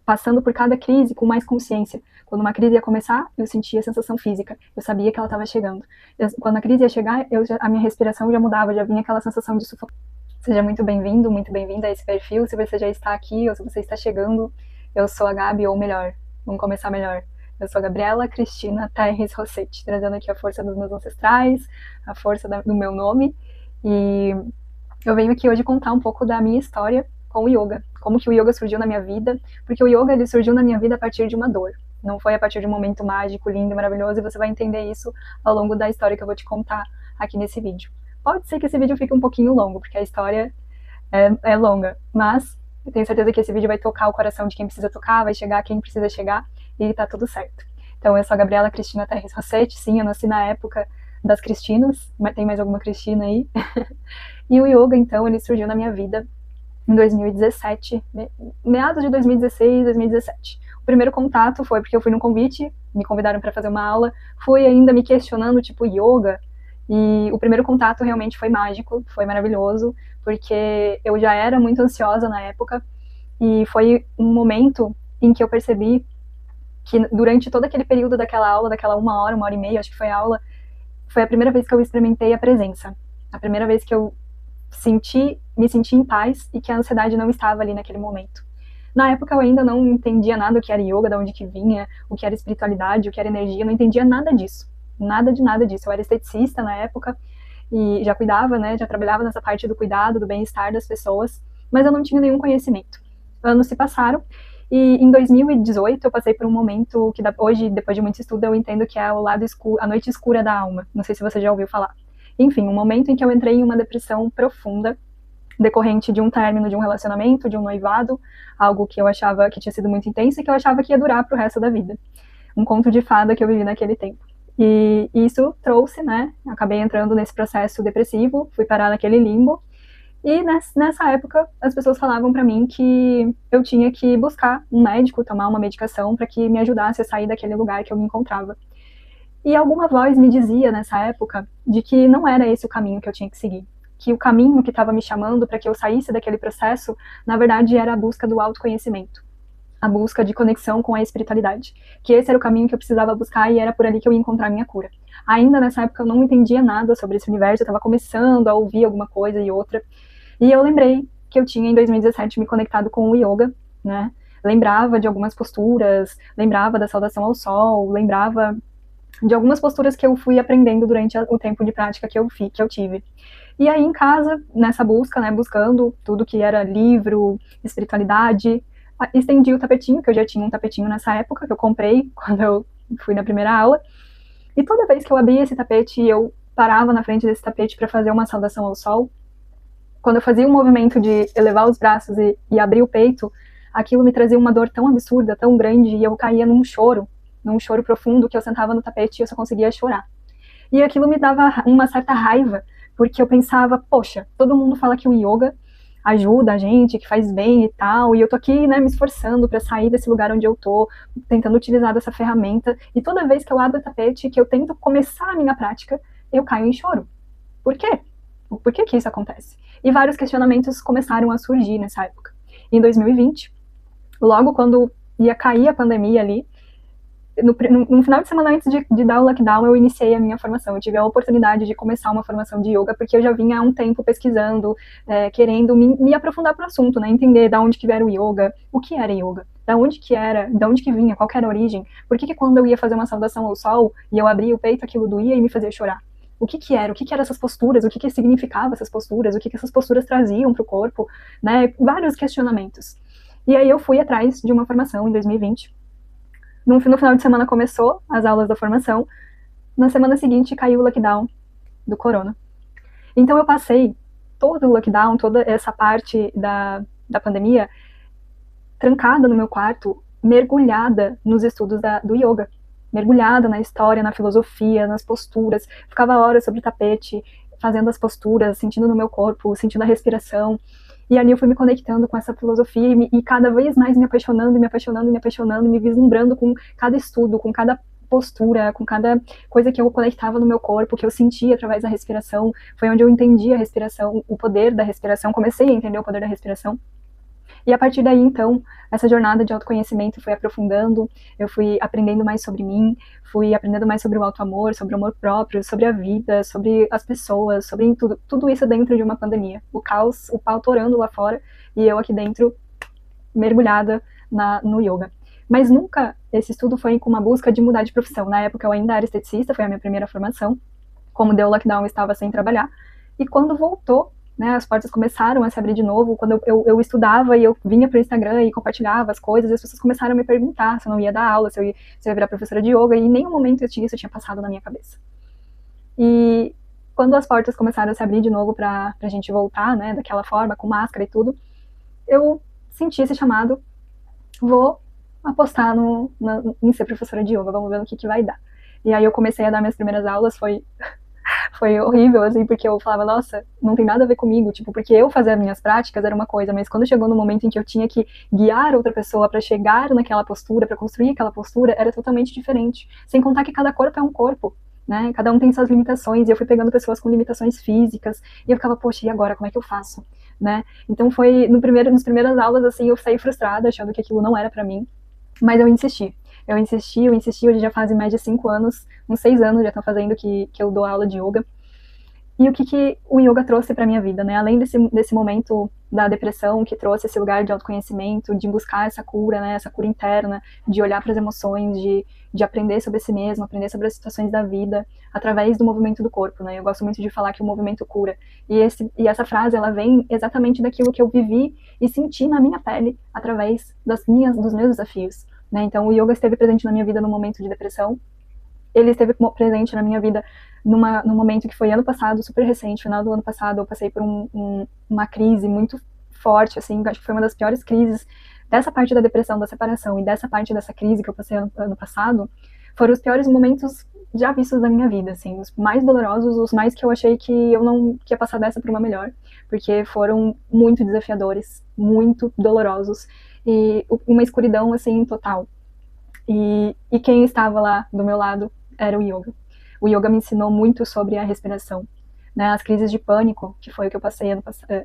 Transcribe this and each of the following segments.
passando por cada crise com mais consciência. Quando uma crise ia começar, eu sentia a sensação física, eu sabia que ela estava chegando. Quando a crise ia chegar, a minha respiração já mudava, já vinha aquela sensação de sufoco. Seja muito bem-vindo, muito bem-vinda a esse perfil. Se você já está aqui ou se você está chegando, eu sou a Gabi, ou melhor, vamos começar melhor. Eu sou a Gabriela Cristina Terres Rossetti, trazendo aqui a força dos meus ancestrais, a força do meu nome. E eu venho aqui hoje contar um pouco da minha história com o yoga, como que o yoga surgiu na minha vida, porque o yoga ele surgiu na minha vida a partir de uma dor. Não foi a partir de um momento mágico, lindo e maravilhoso, e você vai entender isso ao longo da história que eu vou te contar aqui nesse vídeo. Pode ser que esse vídeo fique um pouquinho longo, porque a história é longa, mas eu tenho certeza que esse vídeo vai tocar o coração de quem precisa tocar, vai chegar quem precisa chegar, e tá tudo certo. Então, eu sou a Gabriela Cristina Terres Rossetti, sim, eu nasci na época das Cristinas, mas tem mais alguma Cristina aí? E o yoga, então, ele surgiu na minha vida em 2017, meados de 2016, 2017. O primeiro contato foi porque eu fui num convite, me convidaram para fazer uma aula, fui ainda me questionando, tipo, yoga, e o primeiro contato realmente foi mágico, foi maravilhoso, porque eu já era muito ansiosa na época, e foi um momento em que eu percebi que durante todo aquele período daquela aula, daquela uma hora e meia, acho que foi a aula, foi a primeira vez que eu experimentei a presença. A primeira vez que eu me senti em paz e que a ansiedade não estava ali naquele momento. Na época eu ainda não entendia nada o que era yoga, de onde que vinha, o que era espiritualidade, o que era energia, eu não entendia nada disso. Nada disso. Eu era esteticista na época e já cuidava, né, já trabalhava nessa parte do cuidado, do bem-estar das pessoas, mas eu não tinha nenhum conhecimento. Anos se passaram e em 2018 eu passei por um momento que hoje, depois de muito estudo, eu entendo que é o lado escuro, a noite escura da alma. Não sei se você já ouviu falar. Enfim, um momento em que eu entrei em uma depressão profunda, decorrente de um término de um relacionamento, de um noivado, algo que eu achava que tinha sido muito intenso e que eu achava que ia durar pro resto da vida. Um conto de fada que eu vivi naquele tempo. E isso trouxe, né, acabei entrando nesse processo depressivo, fui parar naquele limbo, e nessa época as pessoas falavam pra mim que eu tinha que buscar um médico, tomar uma medicação para que me ajudasse a sair daquele lugar que eu me encontrava. E alguma voz me dizia nessa época de que não era esse o caminho que eu tinha que seguir, que o caminho que estava me chamando para que eu saísse daquele processo, na verdade era a busca do autoconhecimento, a busca de conexão com a espiritualidade, que esse era o caminho que eu precisava buscar e era por ali que eu ia encontrar a minha cura. Ainda nessa época eu não entendia nada sobre esse universo, eu estava começando a ouvir alguma coisa e outra, e eu lembrei que eu tinha em 2017 me conectado com o yoga, né? Lembrava de algumas posturas, lembrava da saudação ao sol, lembrava de algumas posturas que eu fui aprendendo durante o tempo de prática que eu tive. E aí em casa, nessa busca, né, buscando tudo que era livro, espiritualidade, estendi o tapetinho, que eu já tinha um tapetinho nessa época, que eu comprei quando eu fui na primeira aula, e toda vez que eu abria esse tapete e eu parava na frente desse tapete para fazer uma saudação ao sol, quando eu fazia um movimento de elevar os braços e abrir o peito, aquilo me trazia uma dor tão absurda, tão grande, e eu caía num choro profundo, que eu sentava no tapete e eu só conseguia chorar. E aquilo me dava uma certa raiva, porque eu pensava, poxa, todo mundo fala que o yoga ajuda a gente, que faz bem e tal, e eu tô aqui, né, me esforçando para sair desse lugar onde eu tô, tentando utilizar dessa ferramenta, e toda vez que eu abro o tapete, que eu tento começar a minha prática, eu caio em choro. Por quê? Por que isso acontece? E vários questionamentos começaram a surgir nessa época. Em 2020, logo quando ia cair a pandemia ali, no final de semana antes de dar o lockdown, eu iniciei a minha formação. Eu tive a oportunidade de começar uma formação de yoga, porque eu já vinha há um tempo pesquisando, querendo me aprofundar para o assunto, né? Entender de onde que era o yoga, o que era yoga, de onde que vinha, qual que era a origem, por que quando eu ia fazer uma saudação ao sol e eu abria o peito, aquilo doía e me fazia chorar. O que eram essas posturas, o que significava essas posturas, o que essas posturas traziam para o corpo, né? Vários questionamentos. E aí eu fui atrás de uma formação em 2020. No final de semana começou as aulas da formação, na semana seguinte caiu o lockdown do corona. Então eu passei todo o lockdown, toda essa parte da pandemia, trancada no meu quarto, mergulhada nos estudos do yoga, mergulhada na história, na filosofia, nas posturas, ficava horas sobre o tapete, fazendo as posturas, sentindo no meu corpo, sentindo a respiração. E ali eu fui me conectando com essa filosofia e cada vez mais me apaixonando, me vislumbrando com cada estudo, com cada postura, com cada coisa que eu conectava no meu corpo, que eu sentia através da respiração. Foi onde eu entendi a respiração, o poder da respiração, comecei a entender o poder da respiração. E a partir daí, então, essa jornada de autoconhecimento foi aprofundando, eu fui aprendendo mais sobre mim, fui aprendendo mais sobre o auto-amor, sobre o amor próprio, sobre a vida, sobre as pessoas, sobre tudo isso dentro de uma pandemia. O caos, o pau torando lá fora, e eu aqui dentro, mergulhada no yoga. Mas nunca esse estudo foi com uma busca de mudar de profissão. Na época eu ainda era esteticista, foi a minha primeira formação. Como deu lockdown, eu estava sem trabalhar. E quando voltou, né, as portas começaram a se abrir de novo. Quando eu estudava e eu vinha para o Instagram e compartilhava as coisas, as pessoas começaram a me perguntar se eu não ia dar aula, se eu ia virar professora de yoga, e em nenhum momento isso tinha passado na minha cabeça. E quando as portas começaram a se abrir de novo para a gente voltar, né, daquela forma, com máscara e tudo, eu senti esse chamado, vou apostar em ser professora de yoga, vamos ver no que vai dar. E aí eu comecei a dar minhas primeiras aulas, foi horrível, assim, porque eu falava, nossa, não tem nada a ver comigo, tipo, porque eu fazer as minhas práticas era uma coisa, mas quando chegou no momento em que eu tinha que guiar outra pessoa para chegar naquela postura, para construir aquela postura, era totalmente diferente. Sem contar que cada corpo é um corpo, né? Cada um tem suas limitações, e eu fui pegando pessoas com limitações físicas, e eu ficava, poxa, e agora, como é que eu faço? Né? Então foi, nas primeiras aulas, assim, eu saí frustrada, achando que aquilo não era para mim, mas eu insisti, hoje já fazem mais de 5 anos, uns 6 anos já estão fazendo que eu dou aula de yoga. E o que o yoga trouxe para minha vida, né? Além desse momento da depressão, que trouxe esse lugar de autoconhecimento, de buscar essa cura, né? Essa cura interna, de olhar para as emoções, de aprender sobre si mesmo, aprender sobre as situações da vida, através do movimento do corpo, né? Eu gosto muito de falar que o movimento cura. E essa frase, ela vem exatamente daquilo que eu vivi e senti na minha pele, através dos meus desafios, né? Então, o yoga esteve presente na minha vida no momento de depressão. Ele esteve presente na minha vida num momento que foi ano passado, super recente, final do ano passado, eu passei por uma crise muito forte, assim, acho que foi uma das piores crises dessa parte da depressão, da separação, e dessa parte dessa crise que eu passei ano passado, foram os piores momentos já vistos da minha vida, assim, os mais dolorosos, os mais que eu achei que eu não que ia passar dessa por uma melhor, porque foram muito desafiadores, muito dolorosos, e uma escuridão, assim, total. E quem estava lá do meu lado era o yoga. O yoga me ensinou muito sobre a respiração, né? As crises de pânico, que foi o que eu passei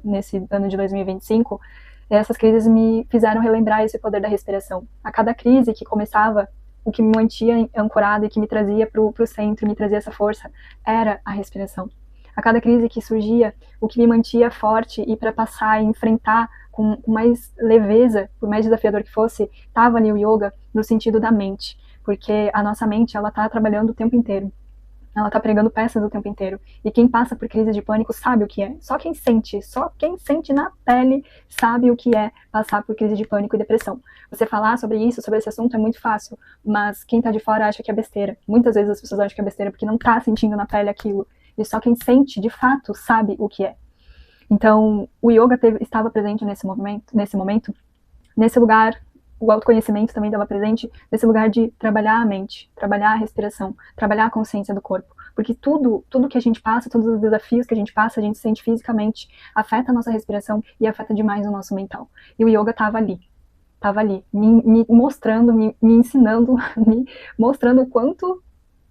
nesse ano de 2025, essas crises me fizeram relembrar esse poder da respiração. A cada crise que começava, o que me mantinha ancorada e que me trazia para o centro, me trazia essa força, era a respiração. A cada crise que surgia, o que me mantinha forte e para passar e enfrentar com mais leveza, por mais desafiador que fosse, estava ali o yoga no sentido da mente, porque a nossa mente, ela está trabalhando o tempo inteiro. Ela tá pregando peças o tempo inteiro. E quem passa por crise de pânico sabe o que é. Só quem sente na pele sabe o que é passar por crise de pânico e depressão. Você falar sobre isso, sobre esse assunto é muito fácil, mas quem tá de fora acha que é besteira. Muitas vezes as pessoas acham que é besteira porque não tá sentindo na pele aquilo. E só quem sente, de fato, sabe o que é. Então, o yoga estava presente nesse momento, nesse lugar. O autoconhecimento também estava presente nesse lugar de trabalhar a mente, trabalhar a respiração, trabalhar a consciência do corpo. Porque tudo que a gente passa, todos os desafios que a gente passa, a gente sente fisicamente, afeta a nossa respiração e afeta demais o nosso mental. E o yoga estava ali, me mostrando, me ensinando, me mostrando o quanto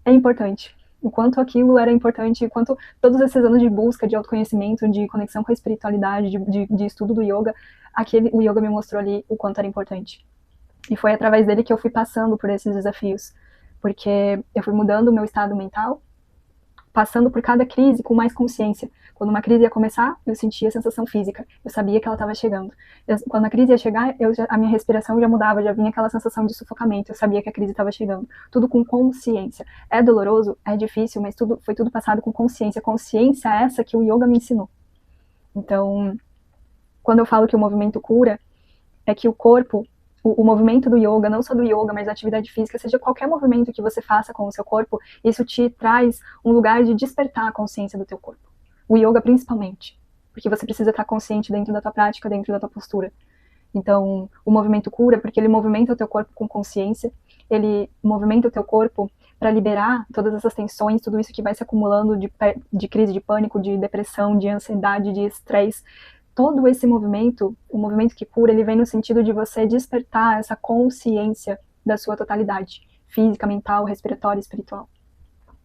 é importante. O quanto aquilo era importante, o quanto todos esses anos de busca, de autoconhecimento, de conexão com a espiritualidade, de estudo do yoga, o yoga me mostrou ali o quanto era importante. E foi através dele que eu fui passando por esses desafios, porque eu fui mudando o meu estado mental, passando por cada crise com mais consciência. Quando uma crise ia começar, eu sentia a sensação física, eu sabia que ela estava chegando. Quando a crise ia chegar, a minha respiração já mudava, já vinha aquela sensação de sufocamento, eu sabia que a crise estava chegando. Tudo com consciência. É doloroso, é difícil, mas foi tudo passado com consciência. Consciência é essa que o yoga me ensinou. Então, quando eu falo que o movimento cura, é que o corpo, o movimento do yoga, não só do yoga, mas da atividade física, seja qualquer movimento que você faça com o seu corpo, isso te traz um lugar de despertar a consciência do teu corpo. O yoga principalmente, porque você precisa estar consciente dentro da tua prática, dentro da tua postura. Então, o movimento cura porque ele movimenta o teu corpo com consciência, ele movimenta o teu corpo para liberar todas essas tensões, tudo isso que vai se acumulando de crise de pânico, de depressão, de ansiedade, de estresse. Todo esse movimento, o movimento que cura, ele vem no sentido de você despertar essa consciência da sua totalidade, física, mental, respiratória, espiritual.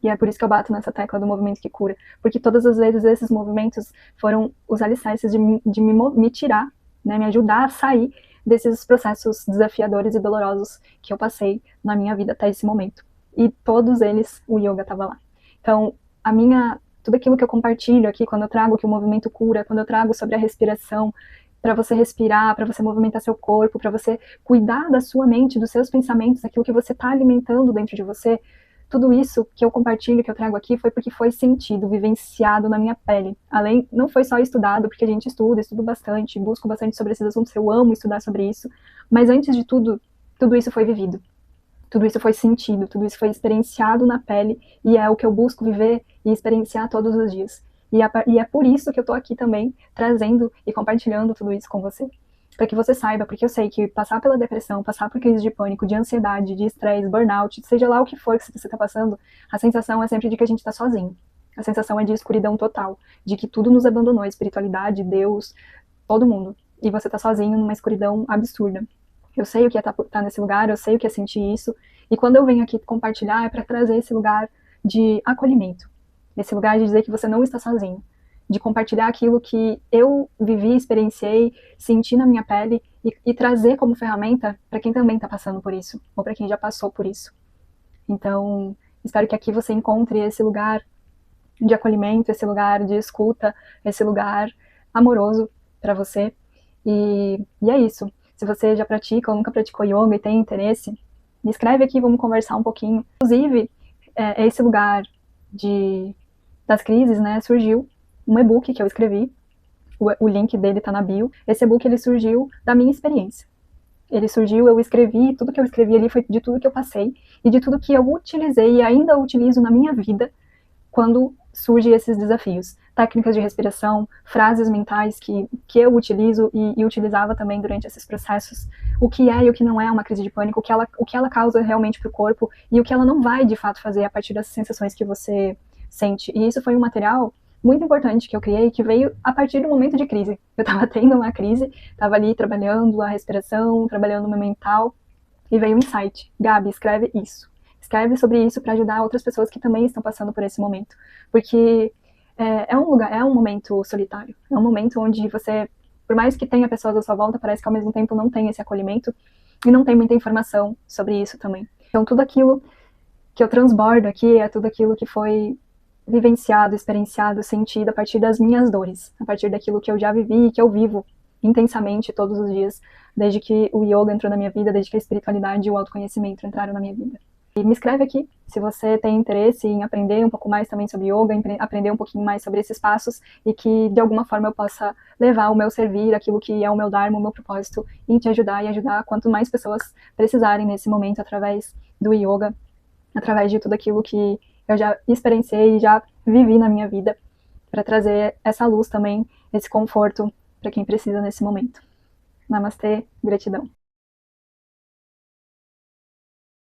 E é por isso que eu bato nessa tecla do movimento que cura, porque todas as vezes esses movimentos foram os alicerces de me tirar né, me ajudar a sair desses processos desafiadores e dolorosos que eu passei na minha vida até esse momento. E todos eles, o yoga estava lá. Então, tudo aquilo que eu compartilho aqui, quando eu trago que o movimento cura, quando eu trago sobre a respiração, para você respirar, para você movimentar seu corpo, para você cuidar da sua mente, dos seus pensamentos, daquilo que você está alimentando dentro de você, tudo isso que eu compartilho, que eu trago aqui, foi porque foi sentido, vivenciado na minha pele. Além, não foi só estudado, porque a gente estudo bastante, busco bastante sobre esses assuntos, eu amo estudar sobre isso, mas antes de tudo, tudo isso foi vivido. Tudo isso foi sentido, tudo isso foi experienciado na pele, e é o que eu busco viver e experienciar todos os dias. E é por isso que eu tô aqui também, trazendo e compartilhando tudo isso com você. Para que você saiba, porque eu sei que passar pela depressão, passar por crise de pânico, de ansiedade, de estresse, burnout, seja lá o que for que você está passando, a sensação é sempre de que a gente está sozinho. A sensação é de escuridão total, de que tudo nos abandonou, a espiritualidade, Deus, todo mundo. E você está sozinho numa escuridão absurda. Eu sei o que é estar nesse lugar, eu sei o que é sentir isso, e quando eu venho aqui compartilhar é para trazer esse lugar de acolhimento, esse lugar de dizer que você não está sozinho, de compartilhar aquilo que eu vivi, experienciei, senti na minha pele e trazer como ferramenta para quem também está passando por isso, ou para quem já passou por isso. Então, espero que aqui você encontre esse lugar de acolhimento, esse lugar de escuta, esse lugar amoroso para você, e é isso. Se você já pratica ou nunca praticou yoga e tem interesse, me escreve aqui, vamos conversar um pouquinho. Inclusive, esse lugar das crises, né, surgiu um e-book que eu escrevi, o link dele tá na bio. Esse e-book, ele surgiu da minha experiência. Ele surgiu, eu escrevi, tudo que eu escrevi ali foi de tudo que eu passei e de tudo que eu utilizei e ainda utilizo na minha vida quando surgem esses desafios. Técnicas de respiração, frases mentais que eu utilizo e utilizava também durante esses processos. O que é e o que não é uma crise de pânico, o que ela causa realmente para o corpo e o que ela não vai, de fato, fazer a partir das sensações que você sente. E isso foi um material muito importante que eu criei, que veio a partir do momento de crise. Eu estava tendo uma crise, estava ali trabalhando a respiração, trabalhando o meu mental, e veio um insight. Gabi, escreve isso. Escreve sobre isso para ajudar outras pessoas que também estão passando por esse momento. Porque é um momento solitário. É um momento onde você, por mais que tenha pessoas à sua volta, parece que ao mesmo tempo não tem esse acolhimento e não tem muita informação sobre isso também. Então tudo aquilo que eu transbordo aqui é tudo aquilo que foi vivenciado, experienciado, sentido a partir das minhas dores, a partir daquilo que eu já vivi e que eu vivo intensamente todos os dias, desde que o yoga entrou na minha vida, desde que a espiritualidade e o autoconhecimento entraram na minha vida. E me escreve aqui, se você tem interesse em aprender um pouco mais também sobre yoga, aprender um pouquinho mais sobre esses passos e que de alguma forma eu possa levar o meu servir, aquilo que é o meu dharma, o meu propósito, em te ajudar e ajudar quanto mais pessoas precisarem nesse momento através do yoga, através de tudo aquilo que eu já experienciei e já vivi na minha vida, para trazer essa luz também, esse conforto para quem precisa nesse momento. Namastê, gratidão.